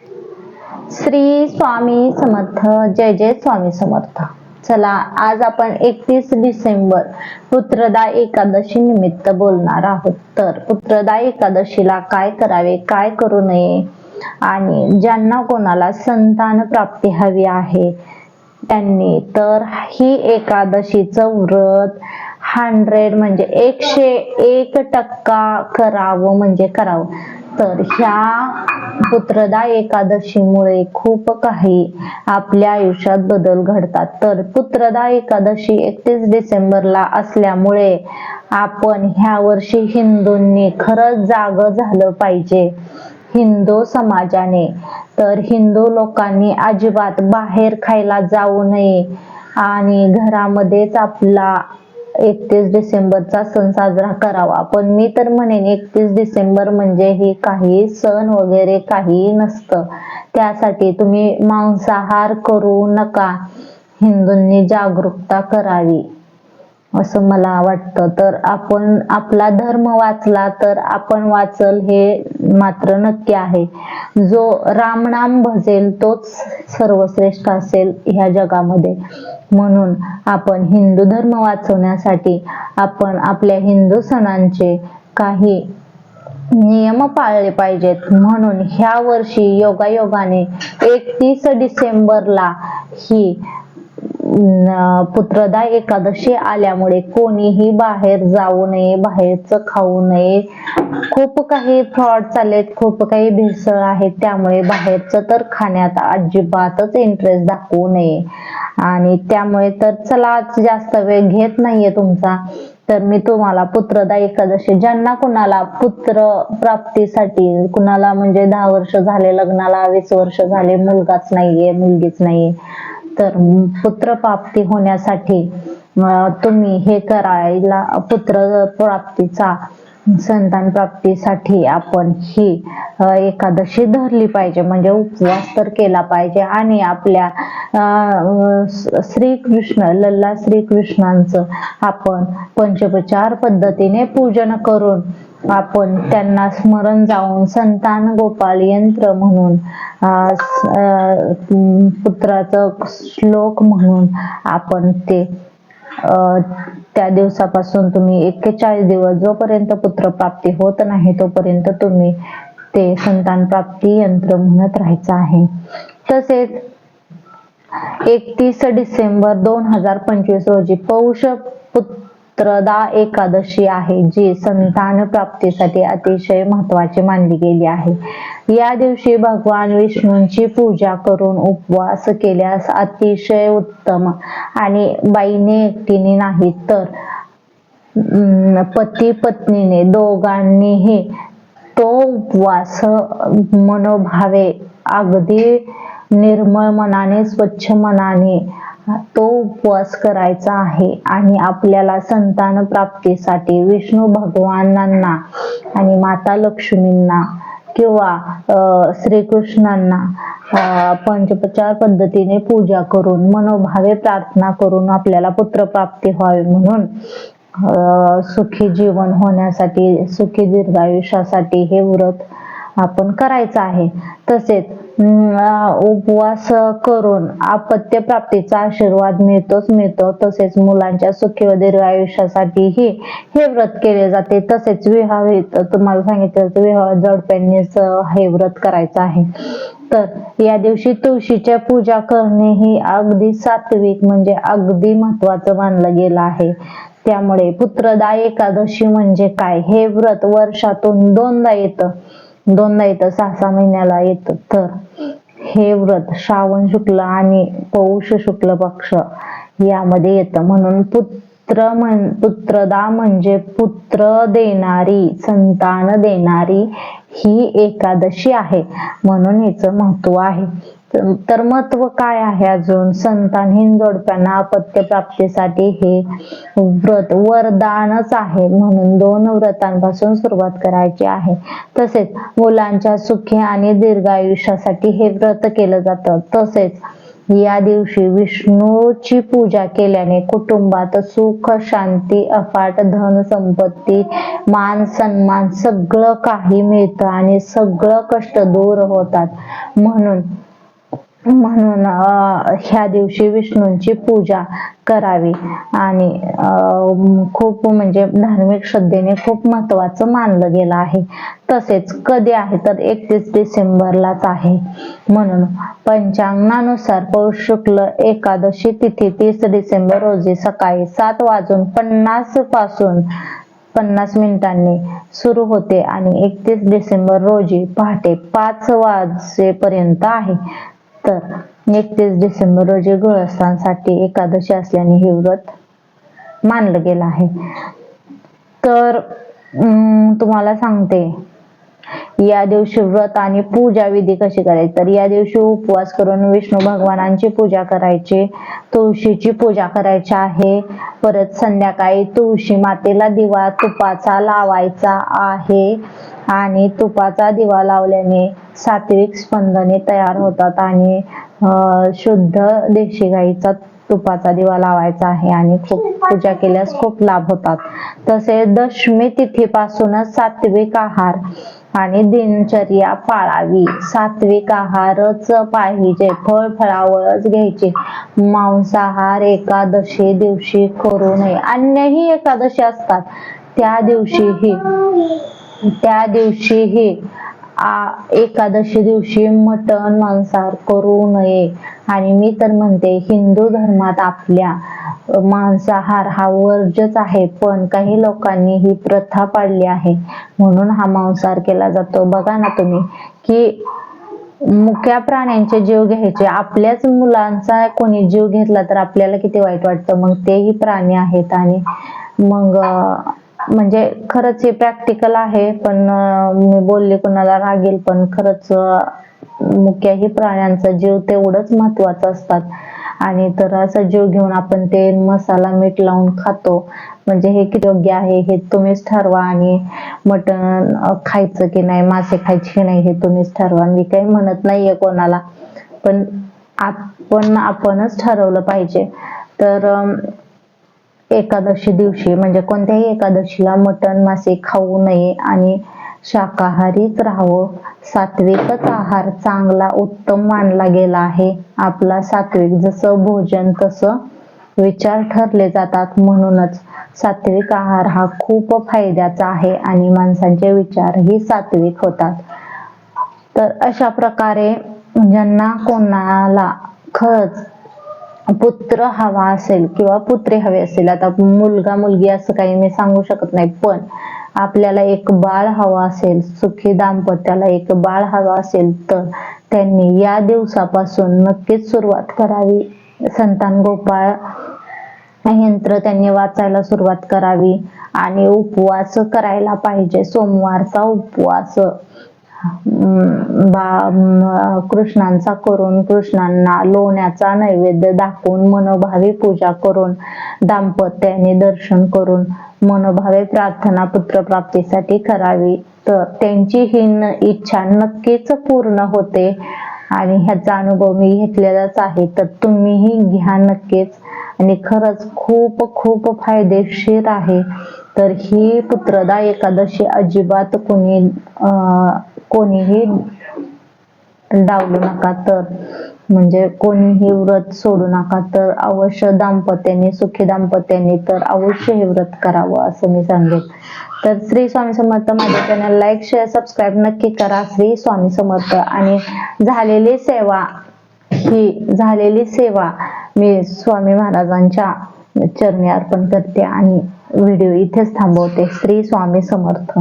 श्री स्वामी समर्थ. जय जय स्वामी समर्थ. चला, आज आपण 31 डिसेंबर पुत्रदा एकादशी निमित्त बोलणार आहोत. तर पुत्रदा एकादशीला काय करावे, काय करू नये, आणि ज्यांना कोणाला संतान प्राप्ती हवी आहे त्यांनी तर ही एकादशीचं व्रत 100 म्हणजे 101% करावं म्हणजे करावं. तर ह्या पुत्रदा एकादशीमुळे खूप काही आपल्या आयुष्यात बदल घडतात. तर पुत्रदा एकादशी 31 डिसेंबरला असल्यामुळे आपण ह्या वर्षी हिंदूंनी खरंच जागं झालं पाहिजे. हिंदू समाजाने तर हिंदू लोकांनी अजिबात बाहेर खायला जाऊ नये आणि घरामध्येच आपला 31 डिसेंबरचा सण साजरा करावा. पण मी तर म्हणेन 31 डिसेंबर म्हणजे हे काही सण वगैरे काही नसतं. त्यासाठी तुम्ही मांसाहार करू नका. हिंदूंनी जागरूकता करावी असं मला वाटतं. तर आपण आपला धर्म वाचला तर आपण वाचल हे मात्र नक्की आहे. जो रामनाम भजेल तोच सर्वश्रेष्ठ असेल ह्या जगामध्ये. म्हणून आपण हिंदू धर्म वाचवण्यासाठी आपण आपल्या हिंदू सणांचे काही नियम पाळले पाहिजेत. म्हणून ह्या वर्षी योगायोगाने 31 डिसेंबरला ही पुत्रदा एकादशी आल्यामुळे कोणीही बाहेर जाऊ नये, बाहेरचं खाऊ नये. खूप काही फ्रॉड चाललेत, खूप काही भेसळ आहेत. त्यामुळे बाहेरचं तर खाण्यात अजिबातच इंटरेस्ट दाखवू नये. आणि त्यामुळे तर चला, जास्त वेळ घेत नाहीये तुमचा. तर मी तुम्हाला पुत्रदा एकादशी, ज्यांना कुणाला पुत्र प्राप्तीसाठी, कुणाला म्हणजे 10 वर्ष झाले लग्नाला, 20 वर्ष झाले मुलगाच नाहीये, मुलगीच नाहीये, तर पुत्र प्राप्ती होण्यासाठी तुम्ही हे करायला, पुत्र प्राप्तीचा, संतान प्राप्तीसाठी आपण ही एकादशी धरली पाहिजे. म्हणजे उपवास तर केला पाहिजे. आणि आपल्या श्रीकृष्ण, लल्ला श्रीकृष्णांचं आपण पंचोपचार पद्धतीने पूजन करून आपण त्यांना स्मरण जाऊन संतान गोपाल यंत्र म्हणून, पुत्राचं श्लोक म्हणून आपण ते त्या दिवसापासून तुम्ही 41 दिवस जोपर्यंत पुत्र प्राप्ती होत नाही तोपर्यंत तुम्ही ते संतान प्राप्ती यंत्र म्हणत राहायचं आहे. तसेच 31 डिसेंबर 2025 रोजी पौष पुत्रदा एकादशी आहे, जी संतान प्राप्तीसाठी अतिशय महत्वाची मानली गेली आहे. या दिवशी भगवान विष्णूंची पूजा करून उपवास केल्यास अतिशय उत्तम. आणि बाईने एकटीने नाही तर पती पत्नीने दोघांनीही तो उपवास मनोभावे, अगदी निर्मळ मनाने, स्वच्छ मनाने तो उपवास करायचा आहे. आणि आपल्याला संतान प्राप्तीसाठी विष्णू भगवानांना आणि माता लक्ष्मींना किंवा श्रीकृष्णांना पंचोपचार पद्धतीने पूजा करून मनोभावे प्रार्थना करून आपल्याला पुत्र प्राप्ती व्हावी म्हणून सुखी जीवन होण्यासाठी, सुखी दीर्घायुष्यासाठी हे व्रत आपण करायचं आहे. तसेच उपवास करून अपत्य प्राप्तीचा आशीर्वाद मिळतो. तसेच मुलांच्या सुखी व दीर्घायुष्यासाठीही हे व्रत केले जाते. तसेच विवाहित, तुम्हाला सांगितलं विवाह जोडप्यांनीच हे व्रत करायचं आहे. तर या दिवशी तुळशीच्या पूजा करणे ही अगदी सात्विक म्हणजे अगदी महत्वाचं मानलं गेलं आहे. त्यामुळे पुत्रदा एकादशी म्हणजे काय, हे व्रत वर्षातून दोनदा येतं, 6-6 महिन्याला येतं. तर हे व्रत श्रावण शुक्ल आणि पौष शुक्ल पक्ष यामध्ये येतं. म्हणून पुत्रदा म्हणजे पुत्र देणारी, संतान देणारी ही एकादशी आहे. म्हणून हिचं महत्व आहे. तर महत्व काय आहे अजून, संतानहीन जोडप्यांना अपत्य प्राप्तीसाठी हे व्रत वरदानच आहे. म्हणून 2 व्रतांपासून सुरुवात करायची आहे. तसेच मुलांच्या सुखी आणि दीर्घायुष्यासाठी हे व्रत केलं जातं. तसेच या दिवशी विष्णूची पूजा केल्याने कुटुंबात सुख, शांती, अफाट धन संपत्ती, मान सन्मान सगळं काही मिळतं आणि सगळं कष्ट दूर होतात. म्हणून ह्या दिवशी विष्णूंची पूजा करावी आणि खूप म्हणजे धार्मिक श्रद्धेने खूप महत्वाचं मानलं गेलं आहे. तसेच कधी आहे तर 31 डिसेंबरलाच आहे. म्हणून पंचांगानुसार पौष शुक्ल एकादशी तिथी 30 डिसेंबर रोजी सकाळी 7:50 पासून 50 मिनिटांनी सुरू होते आणि 31 डिसेंबर रोजी पहाटे 5 वाजेपर्यंत आहे. तर 31 डिसेंबर रोजी गृहस्थांसाठी एकादशी असल्याने हे व्रत मानलं गेलं आहे. तर तुम्हाला सांगते या दिवशी व्रत आणि पूजा विधी कशी करायची. तर या दिवशी उपवास करून विष्णू भगवानांची पूजा करायची, तुळशीची पूजा करायची आहे. परत संध्याकाळी तुळशी मातेला दिवा तुपाचा लावायचा आहे आणि तुपाचा दिवा लावल्याने सात्विक स्पंदने तयार होतात आणि शुद्ध देशी गाईचा तुपाचा दिवा लावायचा आहे आणि खूप पूजा केल्यास खूप लाभ होतात. तसेच दशमी तिथीपासूनच सात्विक आहार आणि दिनचर्या पाळावी. सात्विक आहारच पाहिजे, फळावळच घ्यायचे. मांसाहार एकादशी दिवशी करू नये. अन्यही एकादशी असतात त्या दिवशीही एकादशी दिवशी मटण मांसाहार करू नये. आणि मी तर म्हणते हिंदू धर्मात आपल्या मांसाहार हा वर्जच आहे, पण काही लोकांनी ही प्रथा पाडली आहे म्हणून हा मांसाहार केला जातो. बघा ना तुम्ही की मुक्या प्राण्यांचे जीव घ्यायचे, आपल्याच मुलांचा कोणी जीव घेतला तर आपल्याला किती वाईट वाटतं. मग तेही प्राणी आहेत आणि मग म्हणजे खरंच हे प्रॅक्टिकल आहे. पण मी बोलले कोणाला रागेल, पण खरंच मुक्याही प्राण्यांचा जीव तेवढंच महत्वाचा असतात. आणि तर असा जीव घेऊन आपण ते मसाला मीठ लावून खातो, म्हणजे हे किती योग्य आहे हे तुम्हीच ठरवा. आणि मटण खायचं की नाही, मासे खायचे की नाही हे तुम्हीच ठरवा. मी काही म्हणत नाहीये कोणाला, पण आपणच ठरवलं पाहिजे. तर एकादशी दिवशी म्हणजे कोणत्याही एकादशीला मटण मासे खाऊ नये आणि शाकाहारीच राहावं. सात्विकच आहार चांगला उत्तम मानला गेला आहे. आपला सात्विक जसं भोजन तसं विचार ठरले जातात. म्हणूनच सात्विक आहार हा खूप फायद्याचा आहे आणि माणसांचे विचारही सात्विक होतात. तर अशा प्रकारे ज्यांना कोणाला खरंच पुत्र हवा असेल किंवा पुत्री हवी असेल, आता मुलगा मुलगी असं काही मी सांगू शकत नाही, पण आपल्याला एक बाळ हवं असेल, सुखी दाम्पत्याला एक बाळ हवं असेल तर त्यांनी या दिवसापासून नक्कीच सुरुवात करावी. संतान गोपाळ यंत्र त्यांनी वाचायला सुरुवात करावी आणि उपवास करायला पाहिजे. सोमवारचा उपवास कृष्णांचा करून, कृष्णांना लोण्याचा नैवेद्य दाखवून, मनोभावी पूजा करून, दाम्पत्याने दर्शन करून मनोभावे प्रार्थना पुत्रप्राप्तीसाठी करावी. तर त्यांची ही इच्छा नक्कीच पूर्ण होते आणि ह्याचा अनुभव मी घेतलेलाच आहे. तर तुम्हीही घ्या नक्कीच आणि खरंच खूप खूप फायदेशीर आहे. तर ही पुत्रदा एकादशी अजिबात कोणीही डावलू नका. तर म्हणजे कोणीही व्रत सोडू नका. तर अवश्य दाम्पत्याने, सुखी दाम्पत्याने तर अवश्य हे व्रत करावं असं मी सांगेन. तर श्री स्वामी समर्थ. माझ्या चॅनल लाईक शेअर सबस्क्राईब नक्की करा. श्री स्वामी समर्थ. आणि झालेली सेवा मी स्वामी महाराजांच्या चरणी अर्पण करते आणि व्हिडिओ इथेच थांबवते. श्री स्वामी समर्थ.